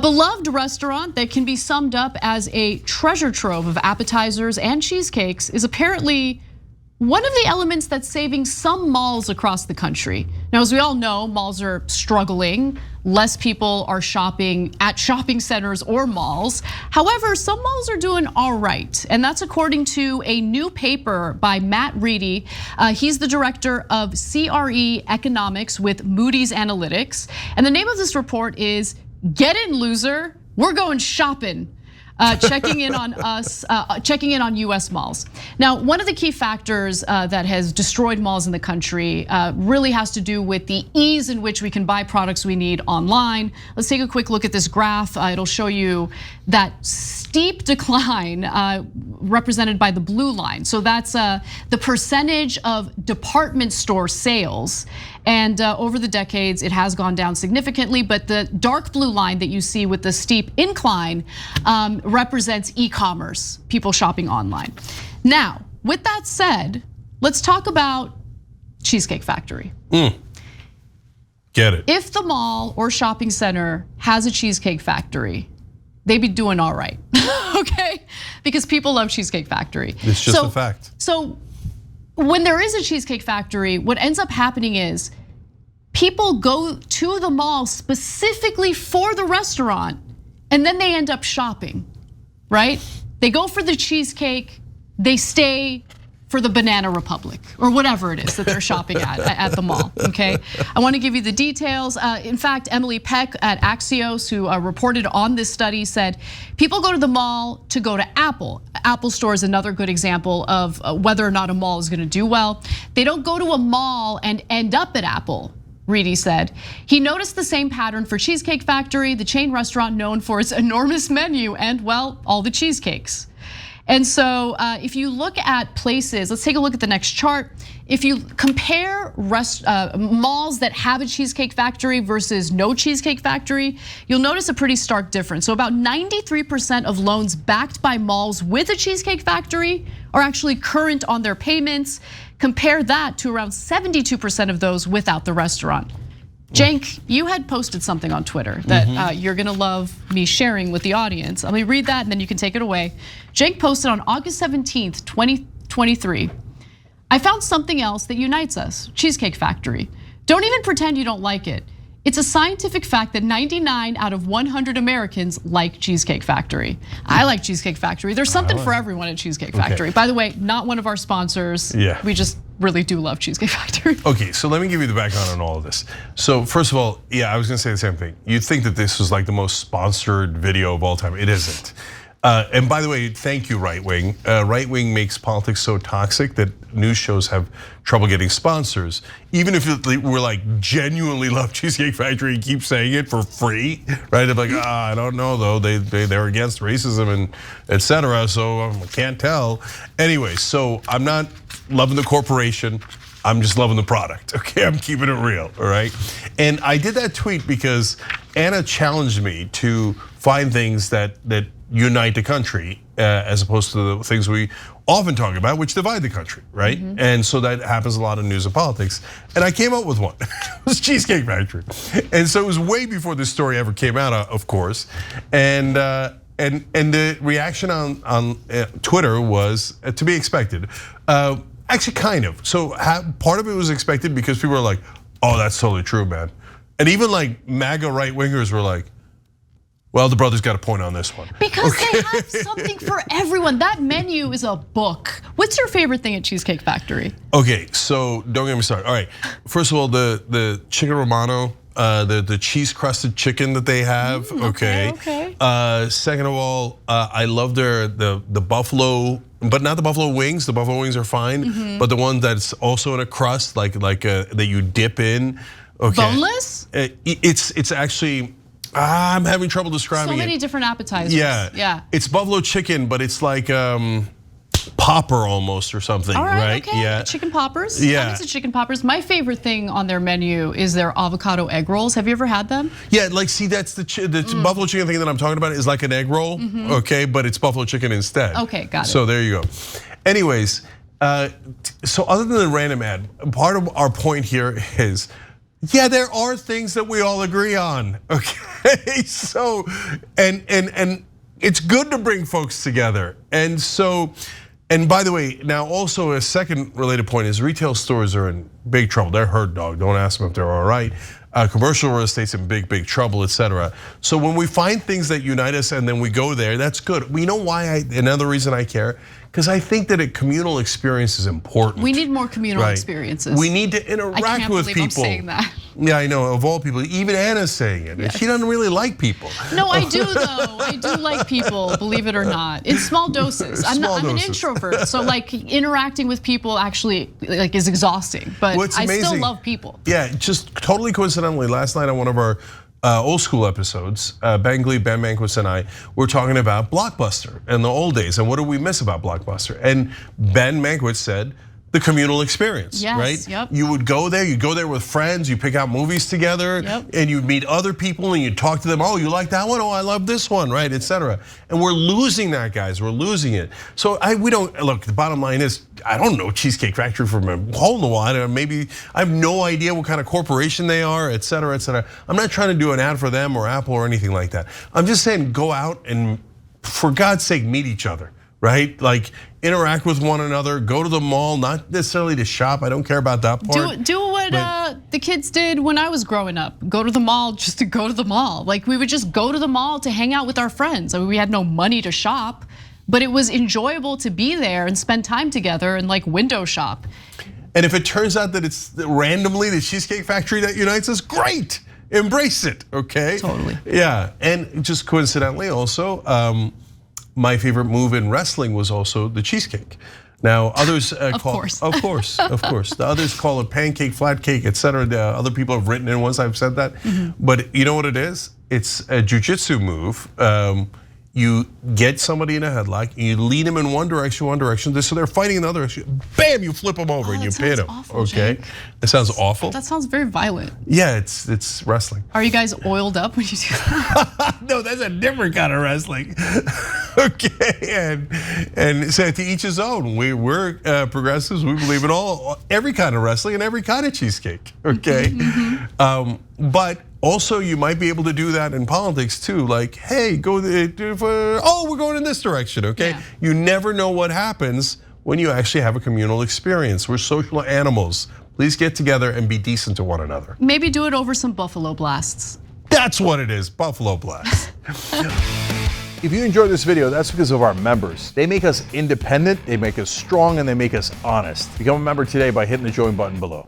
beloved restaurant that can be summed up as a treasure trove of appetizers and cheesecakes is apparently one of the elements that's saving some malls across the country. Now, as we all know, malls are struggling. Less people are shopping at shopping centers or malls. However, some malls are doing all right. And that's according to a new paper by Matt Reedy. He's the director of CRE Economics with Moody's Analytics. And the name of this report is Get In, Loser, We're Going Shopping. Checking in on us, checking in on US malls. Now, one of the key factors that has destroyed malls in the country really has to do with the ease in which we can buy products we need online. Let's take a quick look at this graph. It'll show you that steep decline represented by the blue line. So that's the percentage of department store sales. And over the decades, it has gone down significantly, but the dark blue line that you see with the steep incline represents e-commerce, people shopping online. Now, with that said, let's talk about Cheesecake Factory. Get it. If the mall or shopping center has a Cheesecake Factory, they'd be doing all right, okay? Because people love Cheesecake Factory. It's just a fact. So when there is a Cheesecake Factory, what ends up happening is people go to the mall specifically for the restaurant, and then they end up shopping, right? They go for the cheesecake, they stay for the Banana Republic or whatever it is that they're shopping at the mall, okay? I wanna give you the details. In fact, Emily Peck at Axios, who reported on this study, said people go to the mall to go to Apple. Apple Store is another good example of whether or not a mall is gonna do well. They don't go to a mall and end up at Apple, Reedy said. He noticed the same pattern for Cheesecake Factory, the chain restaurant known for its enormous menu and, well, all the cheesecakes. And so if you look at places, let's take a look at the next chart. If you compare malls that have a Cheesecake Factory versus no Cheesecake Factory, you'll notice a pretty stark difference. So about 93% of loans backed by malls with a Cheesecake Factory are actually current on their payments. Compare that to around 72% of those without the restaurant. Cenk, you had posted something on Twitter that you're gonna love me sharing with the audience. Let me read that and then you can take it away. Cenk posted on August 17th, 2023. I found something else that unites us, Cheesecake Factory. Don't even pretend you don't like it. It's a scientific fact that 99 out of 100 Americans like Cheesecake Factory. I like Cheesecake Factory. There's something for everyone at Cheesecake Factory. By the way, not one of our sponsors. Yeah. We just really do love Cheesecake Factory. Okay, so let me give you the background on all of this. So first of all, yeah, I was gonna say the same thing. You'd think that this was like the most sponsored video of all time. It isn't. And by the way, thank you, right wing. Right wing makes politics so toxic that news shows have trouble getting sponsors. Even if we're like genuinely love Cheesecake Factory and keep saying it for free, right? They're like, I don't know though. They're against racism and etc. So I can't tell. Anyway, so I'm not loving the corporation. I'm just loving the product, okay? I'm keeping it real, all right? And I did that tweet because Anna challenged me to find things that unite the country as opposed to the things we often talk about, which divide the country, right? And so that happens a lot in news and politics. And I came up with one. It was Cheesecake Factory. And so it was way before this story ever came out, of course. And the reaction on Twitter was to be expected. Actually, kind of. So part of it was expected because people were like, oh, that's totally true, man. And even like MAGA right wingers were like, well, the brother's got a point on this one. Because they have something for everyone. That menu is a book. What's your favorite thing at Cheesecake Factory? Okay, so don't get me started. All right, first of all, the chicken romano, the cheese crusted chicken that they have. Okay. Second of all, I love the buffalo, but not the buffalo wings. The buffalo wings are fine, but the one that's also in a crust, like that you dip in. Okay. Boneless? It's actually. I'm having trouble describing it. So many different appetizers. Yeah. It's buffalo chicken, but it's like popper almost or something, right? Okay. Yeah. Chicken poppers. Yeah. I'm into chicken poppers. My favorite thing on their menu is their avocado egg rolls. Have you ever had them? Yeah, like see, that's the buffalo chicken thing that I'm talking about is like an egg roll, okay, but it's buffalo chicken instead. Okay, got it. So there you go. Anyways, so other than the random ad, part of our point here is Yeah, there are things that we all agree on. Okay, so and it's good to bring folks together. And so, and by the way, now also a second related point is retail stores are in big trouble. They're hurt, dog. Don't ask them if they're all right. Commercial real estate's in big trouble, etc. So when we find things that unite us and then we go there, that's good. We know why another reason I care, because I think that a communal experience is important. We need more communal experiences. We need to interact I can't with believe people. I'm saying that. Yeah, I know, of all people, even Anna's saying it. Yes. She doesn't really like people. No, I do though. I do like people, believe it or not. In small doses. I'm an introvert, so like interacting with people actually like is exhausting. But I still love people. Yeah, just totally coincidentally, last night on one of our old school episodes, Ben Glee, Ben Mankiewicz, and I were talking about Blockbuster and the old days and what do we miss about Blockbuster. And Ben Mankiewicz said, the communal experience, yes, right? Yep. You would go there with friends, you pick out movies together, and you'd meet other people and you'd talk to them. Oh, you like that one? Oh, I love this one, right? Etc. And we're losing that, guys. We're losing it. So we don't look. The bottom line is, I don't know Cheesecake Factory from a hole in the wall. Maybe I have no idea what kind of corporation they are, etc. etc. I'm not trying to do an ad for them or Apple or anything like that. I'm just saying, go out and, for God's sake, meet each other. Right? Like interact with one another, go to the mall, not necessarily to shop. I don't care about that part. Do what the kids did when I was growing up. Go to the mall just to go to the mall. Like we would just go to the mall to hang out with our friends. I mean, we had no money to shop, but it was enjoyable to be there and spend time together and like window shop. And if it turns out that it's randomly the Cheesecake Factory that unites us, great. Embrace it, okay? Totally. Yeah, and just coincidentally also, my favorite move in wrestling was also the cheesecake. Now others call it, of course. The others call it pancake, flat cake, etc. Other people have written in once I've said that. But you know what it is? It's a jiu-jitsu move. You get somebody in a headlock, and you lead them in one direction, so they're fighting in the other direction. Bam, you flip them over and you pin them. Okay, that sounds awful. That sounds very violent. Yeah, it's wrestling. Are you guys oiled up when you do that? No, that's a different kind of wrestling. Okay, and so to each his own. We're progressives. We believe in every kind of wrestling and every kind of cheesecake. Okay, but also you might be able to do that in politics too. Like, hey, we're going in this direction. Okay, yeah. You never know what happens when you actually have a communal experience. We're social animals. Please get together and be decent to one another. Maybe do it over some Buffalo Blasts. That's what it is, Buffalo Blast. If you enjoyed this video, that's because of our members. They make us independent, they make us strong, and they make us honest. Become a member today by hitting the join button below.